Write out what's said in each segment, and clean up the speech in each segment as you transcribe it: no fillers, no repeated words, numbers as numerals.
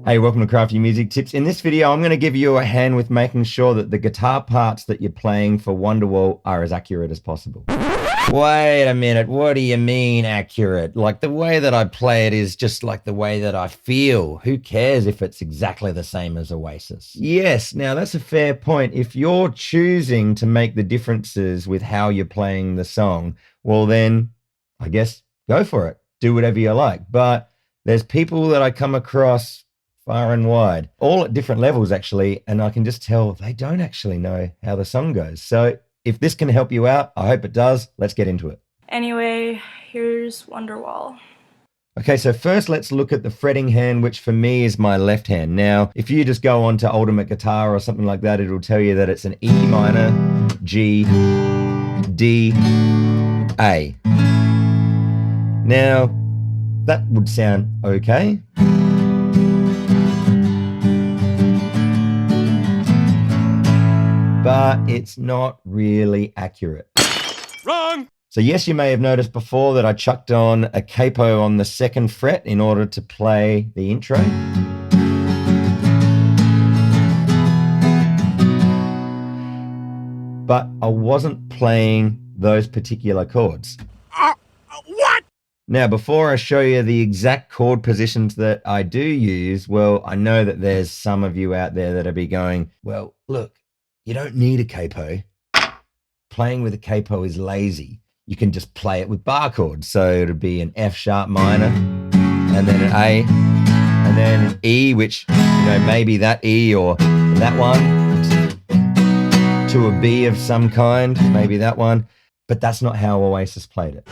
Hey, welcome to Crafty Music Tips. In this video, I'm going to give you a hand with making sure that the guitar parts that you're playing for Wonderwall are as accurate as possible. Wait a minute, what do you mean accurate? Like the way that I play it is just like the way that I feel. Who cares if it's exactly the same as Oasis? Yes, now that's a fair point. If you're choosing to make the differences with how you're playing the song, well then, I guess, go for it. Do whatever you like. But there's people that I come across far and wide, all at different levels actually, and I can just tell they don't actually know how the song goes. So if this can help you out, I hope it does. Let's get into it. Anyway, here's Wonderwall. Okay, so first let's look at the fretting hand, which for me is my left hand. Now, if you just go on to Ultimate Guitar or something like that, it'll tell you that it's an E minor, G, D, A. Now, that would sound okay. But it's not really accurate. Wrong! So yes, you may have noticed before that I chucked on a capo on the 2nd fret in order to play the intro. But I wasn't playing those particular chords. What? Now, before I show you the exact chord positions that I do use, well, I know that there's some of you out there that'll be going, well, look, you don't need a capo. Playing with a capo is lazy. You can just play it with bar chords. So it'll be an F sharp minor, and then an A, and then an E, which, you know, maybe that E or that one, to a B of some kind, maybe that one. But that's not how Oasis played it.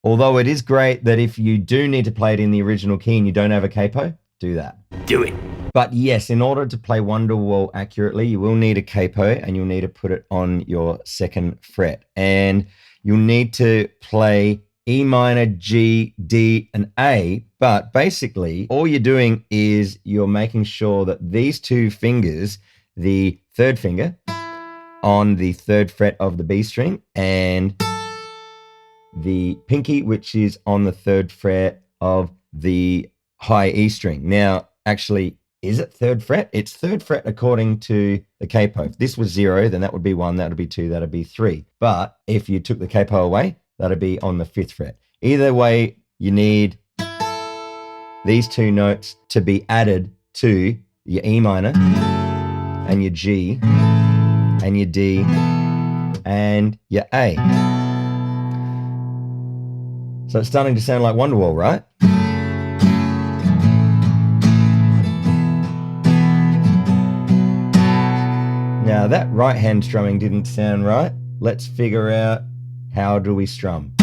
Although it is great that if you do need to play it in the original key and you don't have a capo, do that. Do it. But yes, in order to play Wonderwall accurately, you will need a capo and you'll need to put it on your 2nd fret. And you'll need to play E minor, G, D, and A. But basically, all you're doing is you're making sure that these 2 fingers, the 3rd finger on the 3rd fret of the B string and the pinky, which is on the 3rd fret of the high E string. Now, actually, is it 3rd fret? It's 3rd fret according to the capo. If this was 0, then that would be 1, that would be 2, that would be 3. But if you took the capo away, that would be on the 5th fret. Either way, you need these 2 notes to be added to your E minor and your G and your D and your A. So it's starting to sound like Wonderwall, right? Now that right hand strumming didn't sound right. Let's figure out, how do we strum?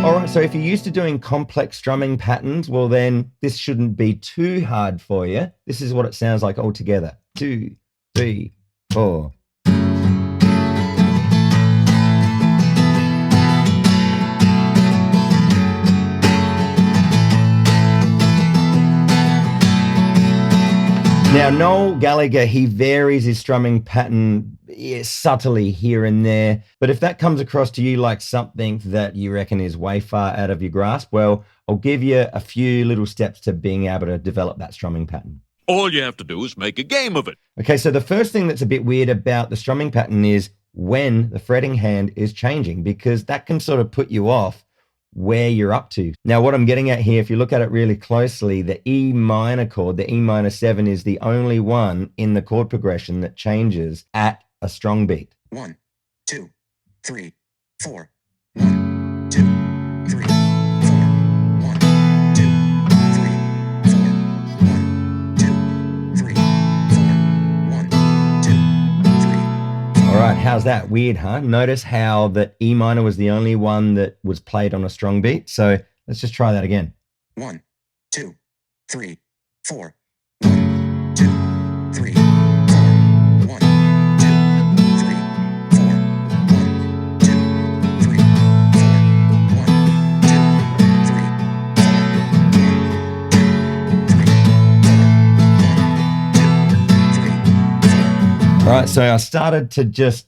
All right, so if you're used to doing complex strumming patterns, well then this shouldn't be too hard for you. This is what it sounds like all together. 2, 3, 4. Now, Noel Gallagher, he varies his strumming pattern subtly here and there. But if that comes across to you like something that you reckon is way far out of your grasp, well, I'll give you a few little steps to being able to develop that strumming pattern. All you have to do is make a game of it. Okay, so the first thing that's a bit weird about the strumming pattern is when the fretting hand is changing, because that can sort of put you off where you're up to. Now, what I'm getting at here, if you look at it really closely, the E minor chord, the E minor 7, is the only one in the chord progression that changes at a strong beat. 1, 2, 3, 4. 1, 2, 3, 4. 1, 2, 3, 4. 1, 2, 3, 4. 1, 2, 3. All right, how's that? Weird, huh? Notice how that E minor was the only one that was played on a strong beat. So let's just try that again. 1, 2, 3, 4. 1, 2, 3, 4. 1, 2, 3, 4. 1, 2, 3, 4. 1, 2, 3, 4. All right, so I started to just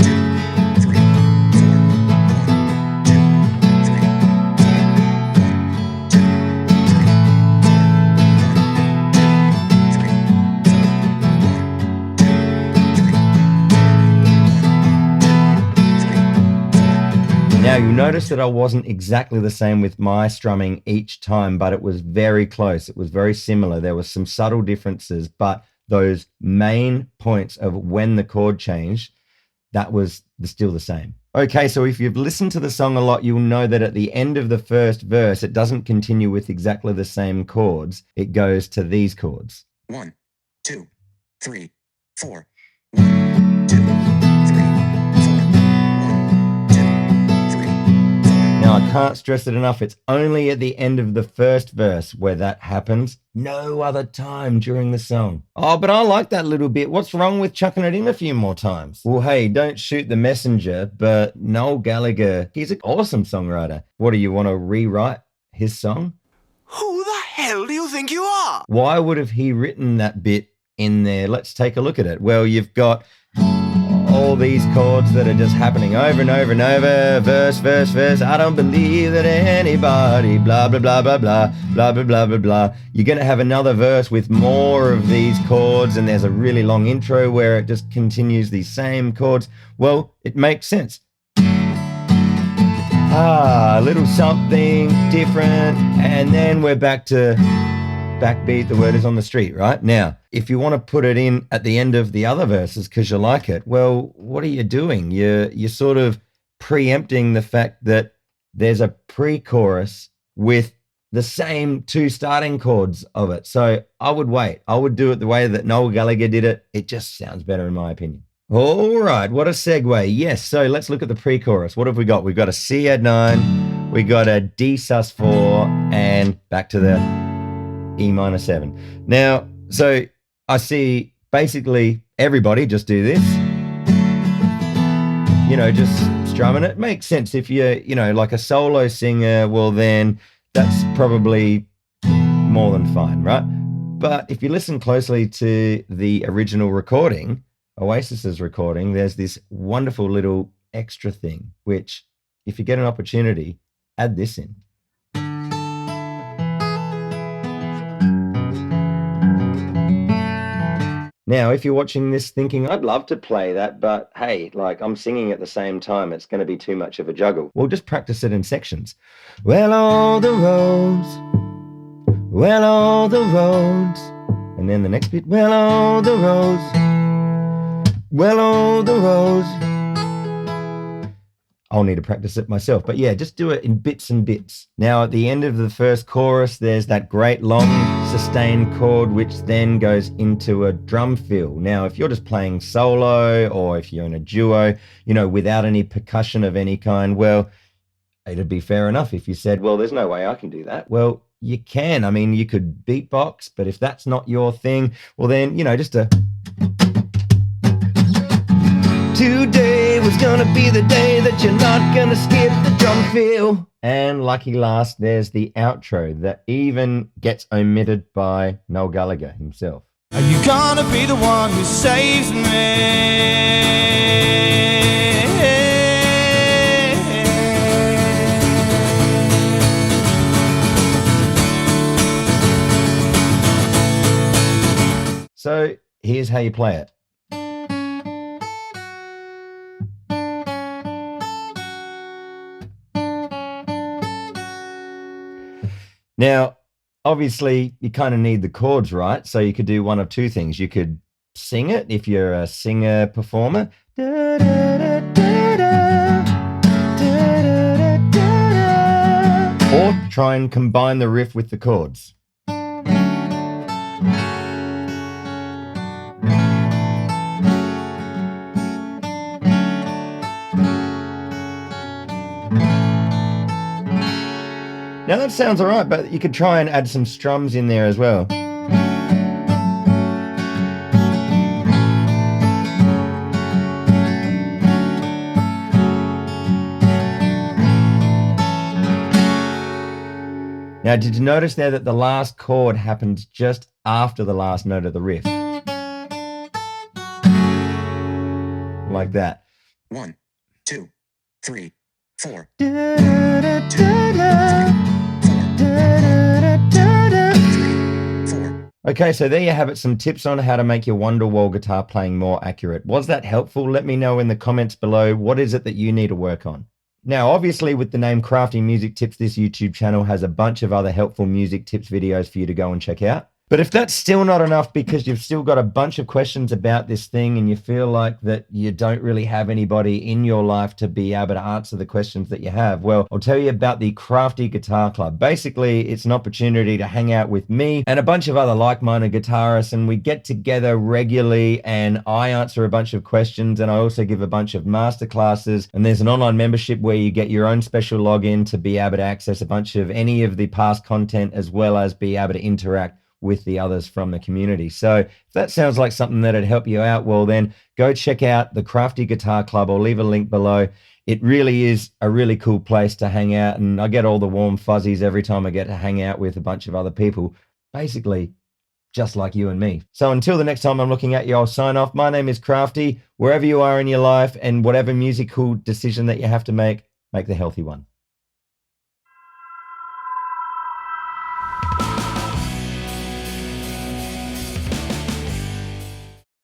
Now you notice that I wasn't exactly the same with my strumming each time, but it was very close. It was very similar. There was some subtle differences, but those main points of when the chord changed, that was still the same. Okay, so if you've listened to the song a lot, you'll know that at the end of the first verse, it doesn't continue with exactly the same chords. It goes to these chords. 1, 2, 3, 4. 1, 2, 3, 4. 1, 2, 3, 4. Now, I can't stress it enough. It's only at the end of the first verse where that happens. No other time during the song. Oh, but I like that little bit. What's wrong with chucking it in a few more times? Well, hey, don't shoot the messenger, but Noel Gallagher, he's an awesome songwriter. What, do you want to rewrite his song? Who the hell do you think you are? Why would have he written that bit in there? Let's take a look at it. Well, you've got all these chords that are just happening over and over and over. Verse, verse, verse. I don't believe that anybody, blah, blah, blah, blah, blah, blah, blah, blah, blah, blah. You're going to have another verse with more of these chords, and there's a really long intro where it just continues these same chords. Well, it makes sense. A little something different, and then we're back to backbeat, the word is on the street, right? Now, if you want to put it in at the end of the other verses because you like it, well, what are you doing? You're sort of preempting the fact that there's a pre-chorus with the same two starting chords of it. So I would wait. I would do it the way that Noel Gallagher did it. It just sounds better in my opinion. All right, what a segue. Yes, so let's look at the pre-chorus. What have we got? We've got a C add 9, we got a D sus4, and back to the E minor 7. Now, so I see basically everybody just do this. You know, just strumming it. Makes sense if you're, you know, like a solo singer, well then that's probably more than fine, right? But if you listen closely to the original recording, Oasis's recording, there's this wonderful little extra thing, which if you get an opportunity, add this in. Now, if you're watching this thinking, I'd love to play that, but hey, like I'm singing at the same time, it's going to be too much of a juggle. Well, just practice it in sections. Well, all the roads, well, all the roads. And then the next bit, well, all the roads, well, all the roads. I'll need to practice it myself. But yeah, just do it in bits and bits. Now, at the end of the first chorus, there's that great long sustained chord, which then goes into a drum fill. Now, if you're just playing solo or if you're in a duo, you know, without any percussion of any kind, well, it'd be fair enough if you said, well, there's no way I can do that. Well, you can. I mean, you could beatbox, but if that's not your thing, well then, you know, just a... Today was gonna be the day that you're not gonna skip the drum fill. And lucky last, there's the outro that even gets omitted by Noel Gallagher himself. Are you gonna be the one who saves me? So here's how you play it. Now, obviously, you kind of need the chords, right? So you could do one of two things. You could sing it if you're a singer-performer. Or try and combine the riff with the chords. Now that sounds all right, but you could try and add some strums in there as well. Now, did you notice there that the last chord happened just after the last note of the riff? Like that. 1, 2, 3, 4. Okay, so there you have it, some tips on how to make your Wonderwall guitar playing more accurate. Was that helpful? Let me know in the comments below. What is it that you need to work on? Now, obviously, with the name Crafty Music Tips, this YouTube channel has a bunch of other helpful music tips videos for you to go and check out. But if that's still not enough because you've still got a bunch of questions about this thing and you feel like that you don't really have anybody in your life to be able to answer the questions that you have, well, I'll tell you about the Crafty Guitar Club. Basically, it's an opportunity to hang out with me and a bunch of other like-minded guitarists, and we get together regularly and I answer a bunch of questions, and I also give a bunch of masterclasses, and there's an online membership where you get your own special login to be able to access a bunch of any of the past content as well as be able to interact with the others from the community. So if that sounds like something that'd help you out, well then go check out the Crafty Guitar Club. I'll leave a link below. It really is a really cool place to hang out, and I get all the warm fuzzies every time I get to hang out with a bunch of other people, basically just like you and me. So until the next time I'm looking at you, I'll sign off. My name is Crafty. Wherever you are in your life and whatever musical decision that you have to make the healthy one.